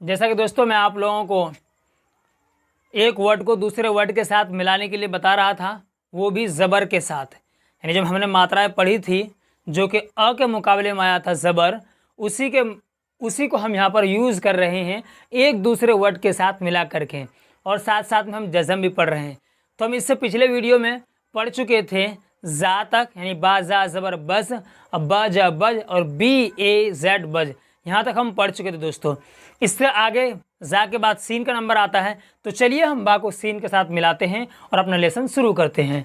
जैसा कि दोस्तों मैं आप लोगों को एक वर्ड को दूसरे वर्ड के साथ मिलाने के लिए बता रहा था, वो भी ज़बर के साथ। यानी जब हमने मात्राएं पढ़ी थी जो कि अ के मुकाबले में आया था ज़बर, उसी को हम यहाँ पर यूज़ कर रहे हैं एक दूसरे वर्ड के साथ मिला करके, और साथ साथ में हम जज़म भी पढ़ रहे हैं। तो हम इससे पिछले वीडियो में पढ़ चुके थे जा तक, यानी बा जा ज़बर बस, अब बा जा बज और बी ए जेड बज, यहाँ तक हम पढ़ चुके थे दोस्तों। इससे आगे जा के बाद सीन का नंबर आता है, तो चलिए हम बा को सीन के साथ मिलाते हैं और अपना लेसन शुरू करते हैं।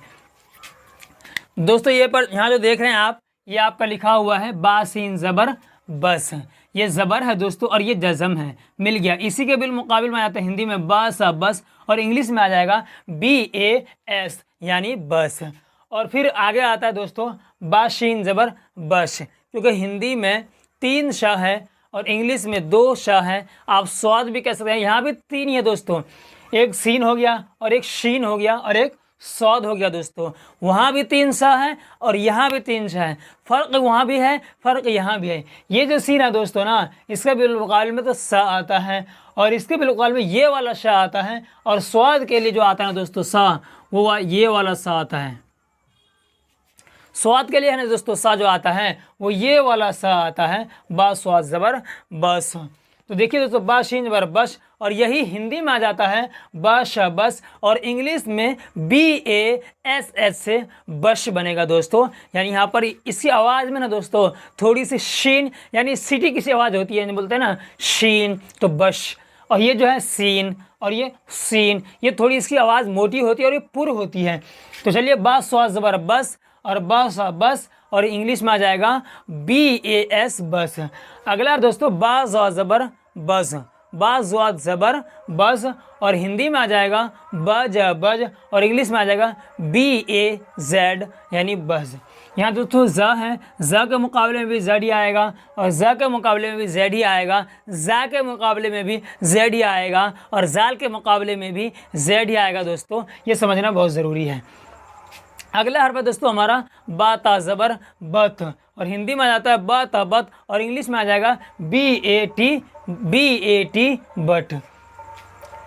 दोस्तों ये पर यहाँ जो देख रहे हैं आप, ये आपका लिखा हुआ है बा सीन ज़बर बस, ये ज़बर है दोस्तों और ये जज़म है, मिल गया। इसी के बिलमुकाबिल में आ जाता है हिंदी में बा सा बस, और इंग्लिश में आ जाएगा बी ए एस यानी बस। और फिर आगे आता है दोस्तों बा शीन ज़बर बश, क्योंकि हिंदी में 3 श है और इंग्लिश में 2 श है। आप स्वाद भी कह सकते हैं, यहाँ भी 3 ही है दोस्तों, एक सीन हो गया और एक शीन हो गया और एक सौद हो गया दोस्तों। वहाँ भी 3 सा है और यहाँ भी 3 सा है, फ़र्क वहाँ भी है, फ़र्क यहाँ भी है। ये जो सीन है दोस्तों ना, इसके बिलमुकाबले में तो सा आता है और इसके बिलमुकाबले में ये वाला सा आता है, और स्वाद के लिए जो आता है ना दोस्तों सा, वो ये वाला सा आता है। स्वाद के लिए है ना दोस्तों सा जो आता है वो ये वाला सा आता है, बा स्वाद ज़बर बस। तो देखिए दोस्तों बा शीन ज़बर बश, और यही हिंदी में आ जाता है बा श बस, और इंग्लिश में बी ए एस एस से बश बनेगा दोस्तों। यानी यहाँ पर इसकी आवाज़ में ना दोस्तों थोड़ी सी शीन यानी सिटी की सी आवाज़ होती है, बोलते हैं ना शीन, तो बश। और ये जो है सीन और ये सीन, ये थोड़ी इसकी आवाज़ मोटी होती है और ये पुर होती है। तो चलिए बा स्वाद ज़बर बस और बस बस, और इंग्लिश में आ जाएगा बी ए एस बस। अगला दोस्तों बा ज़बर बज, बा ज़बर बज, और हिंदी में आ जाएगा बज बज, और इंग्लिश में आ जाएगा बी ए जेड यानी बज। यहाँ दोस्तों ज है, ज के मुकाबले में भी जेड ही आएगा और ज के मुकाबले में भी जेड ही आएगा, ज़ा के मुकाबले में भी जेड ही आएगा और जाल के मुकाबले में भी जेड ही आएगा दोस्तों, ये समझना बहुत ज़रूरी है। अगला हर्फ है दोस्तों हमारा बा ता ज़बर बत, और हिंदी में आ जाता है बा ता बत, और इंग्लिश में आ जाएगा बी ए टी बट।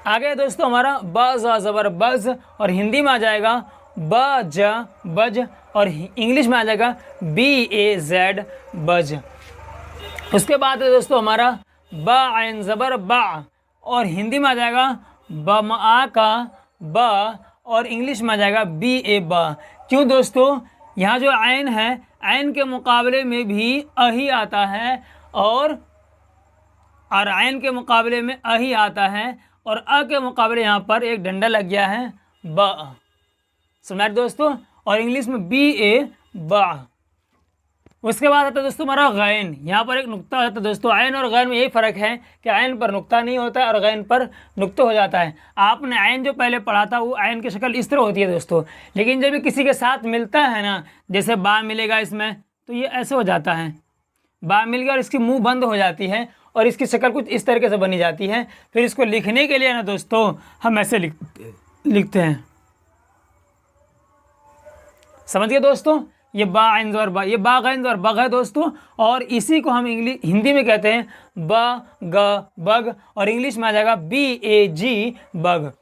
आगे दोस्तों हमारा बा जा ज़बर बज, और हिंदी में आ जाएगा ब ज बज, और इंग्लिश में आ जाएगा बी ए जेड बज। उसके बाद है दोस्तों हमारा बा आइन ज़बर बा, और हिंदी में आ जाएगा ब मा का ब, और इंग्लिश में आ जाएगा बी ए बा। क्यों दोस्तों, यहाँ जो आइन है, आइन के मुकाबले में भी अही आता है और आइन के मुकाबले में अही आता है, और अ के मुकाबले यहाँ पर एक डंडा लग गया है ब, समझ दोस्तों, और इंग्लिश में बी ए बा। उसके बाद आता है दोस्तों हमारा गैन, यहाँ पर एक नुक्ता होता है दोस्तों। आयन और गैन में यही फ़र्क है कि आयन पर नुक्ता नहीं होता है और गैन पर नुक्ता हो जाता है। आपने आयन जो पहले पढ़ा था वो आयन की शक्ल इस तरह होती है दोस्तों, लेकिन जब भी किसी के साथ मिलता है ना, जैसे बा मिलेगा इसमें, तो ये ऐसे हो जाता है, बा मिल गया और इसकी मुँह बंद हो जाती है और इसकी शक्ल कुछ इस तरीके से बनी जाती है। फिर इसको लिखने के लिए ना दोस्तों हम ऐसे लिखते हैं, समझ गए दोस्तों। ये बा आइन ज़बर बा, ये बा गैन ज़बर बग है दोस्तों, और इसी को हम हिंदी में कहते हैं ब ग बग, और इंग्लिश में आ जाएगा बी ए जी बग।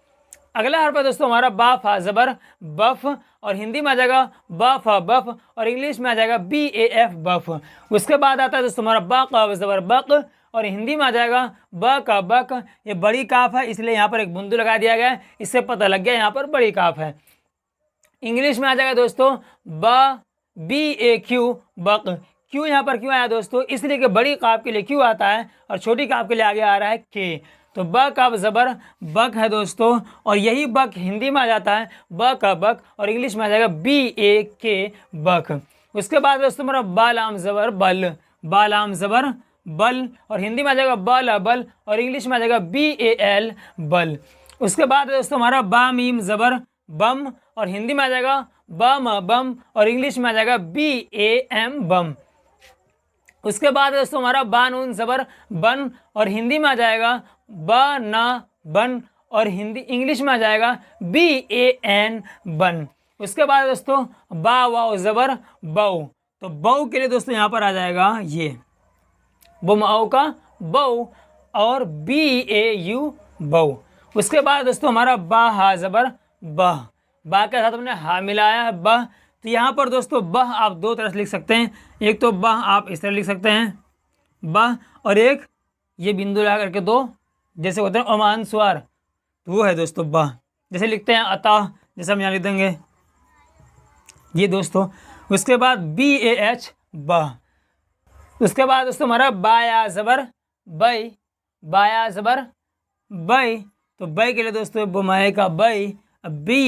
अगला हर्फ है दोस्तों हमारा बा फा ज़बर बफ, और हिंदी में आ जाएगा बा फा बफ, और इंग्लिश में आ जाएगा बी ए एफ बफ। उसके बाद आता है दोस्तों हमारा बा का ज़बर बक, और हिंदी में आ जाएगा ब का बक। ये बड़ी काफ है इसलिए यहाँ पर एक बिंदु लगा दिया गया है, इससे पता लग गया यहाँ पर बड़ी काफ है। इंग्लिश में आ जाएगा दोस्तों ब बी ए क्यू बक। क्यों यहाँ पर क्यों आया दोस्तों, इसलिए कि बड़ी काफ के लिए क्यों आता है और छोटी काफ के लिए आगे आ रहा है के। तो ब का ज़बर बक है दोस्तों, और यही बक हिंदी में आ जाता है ब का बक, और इंग्लिश में आ जाएगा बी ए के बक। उसके बाद दोस्तों हमारा बालाम ज़बर बल, बालाम ज़बर बल, और हिंदी में आ जाएगा बल बल, और इंग्लिश में आ जाएगा बी ए एल बल। उसके बाद दोस्तों हमारा बा मीम ज़बर बम, और हिंदी में आ जाएगा बम बम, और इंग्लिश में आ जाएगा बी ए एम बम। उसके बाद दोस्तों हमारा बा नून ज़बर बन, और हिंदी में आ जाएगा ब ना बन, और इंग्लिश में आ जाएगा बी ए एन बन। उसके बाद दोस्तों बा वाओ ज़बर बऊ, तो बऊ के लिए दोस्तों यहाँ पर आ जाएगा ये बुमाओ का बऊ, और BAU बहु। उसके बाद दोस्तों हमारा बा हा ज़बर बह, बा के साथ हमने हा मिलाया है बह। तो यहाँ पर दोस्तों बह आप दो तरह से लिख सकते हैं, एक तो बह आप इस तरह लिख सकते हैं बह, और एक ये बिंदु लगा करके दो, जैसे होते हैं ओमान स्वार, तो वो है दोस्तों बह। जैसे लिखते हैं अतः, जैसे हम यहाँ लिख देंगे ये दोस्तों। उसके बाद BAH बह। उसके बाद दोस्तों हमारा बाया ज़बर बई, बाया ज़बर बई। तो बई के लिए दोस्तों बुमाए का बई, अब बी